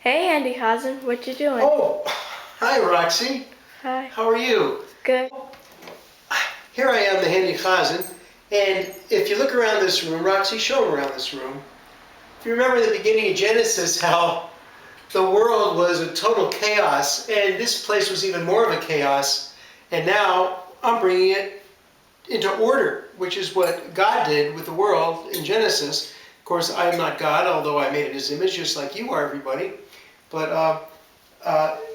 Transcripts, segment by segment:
Hey, Handy Hazzan, what you doing? Oh, hi Roxy. Hi. How are you? Good. Here I am, the Handy Hazzan, and if you look around this room, Roxy, show them around this room. If you remember the beginning of Genesis, how the world was a total chaos, and this place was even more of a chaos, and now I'm bringing it into order, which is what God did with the world in Genesis. Of course, I am not God, although I made it in His image, just like you are, everybody. But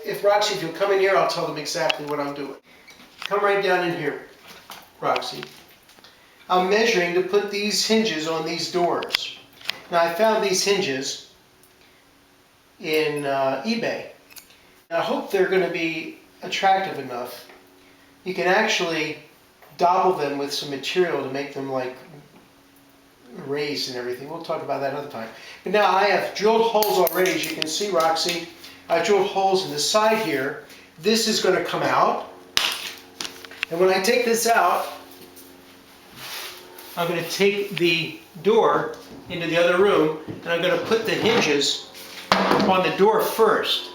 if Roxy, if you'll come in here, I'll tell them exactly what I'm doing. Come right down in here, Roxy. I'm measuring to put these hinges on these doors. Now, I found these hinges in eBay. I hope they're going to be attractive enough. You can actually dobble them with some material to make them like raised and everything. We'll talk about that another time. But now I have drilled holes already, as you can see, Roxy. I drilled holes in the side here. This is going to come out. And when I take this out, I'm going to take the door into the other room, and I'm going to put the hinges on the door first,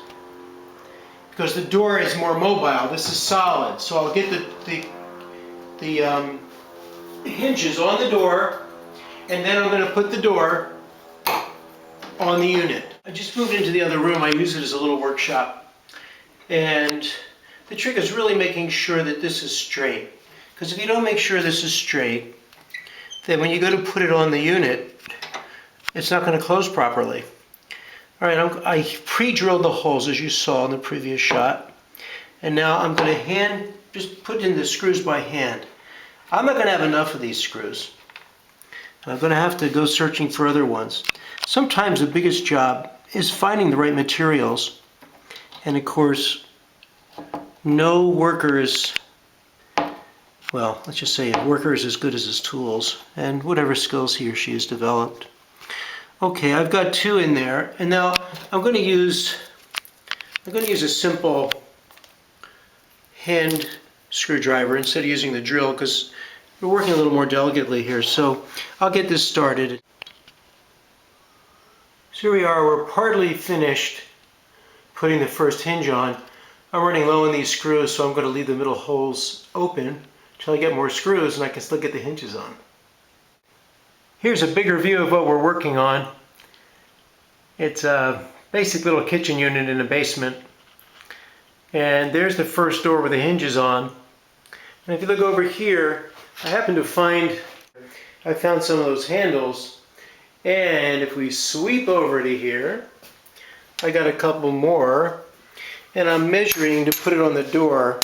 because the door is more mobile. This is solid, so I'll get the hinges on the door, and then I'm going to put the door on the unit. I just moved into the other room. I use it as a little workshop, and the trick is really making sure that this is straight, because if you don't make sure this is straight, then when you go to put it on the unit, it's not going to close properly. All right, I pre-drilled the holes, as you saw in the previous shot, and now I'm going to just put in the screws by hand. I'm not going to have enough of these screws. I'm going to have to go searching for other ones. Sometimes the biggest job is finding the right materials, and of course, no worker is, well, let's just say a worker is as good as his tools and whatever skills he or she has developed. Okay, I've got two in there, and now I'm going to use a simple hand screwdriver instead of using the drill, because we're working a little more delicately here. So I'll get this started. So here we are. We're partly finished putting the first hinge on. I'm running low on these screws, so I'm going to leave the middle holes open until I get more screws and I can still get the hinges on. Here's a bigger view of what we're working on. It's a basic little kitchen unit in a basement. And there's the first door with the hinges on. And if you look over here, I found some of those handles. And if we sweep over to here, I got a couple more. And I'm measuring to put it on the door.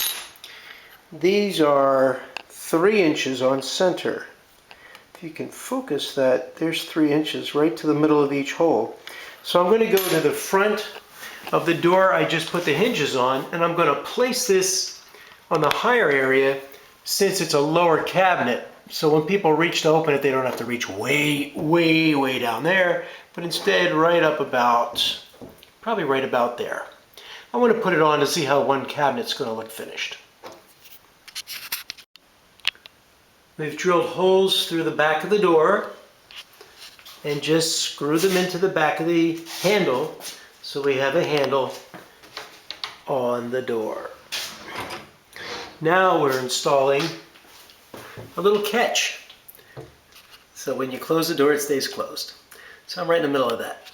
These are 3 inches on center. If you can focus that, there's 3 inches right to the middle of each hole. So I'm going to go to the front of the door I just put the hinges on, and I'm going to place this on the higher area since it's a lower cabinet. So when people reach to open it, they don't have to reach way, way, way down there, but instead right up about, probably right about there. I want to put it on to see how one cabinet's going to look finished. We've drilled holes through the back of the door and just screw them into the back of the handle so we have a handle on the door. Now we're installing a little catch, so when you close the door it stays closed. So I'm right in the middle of that.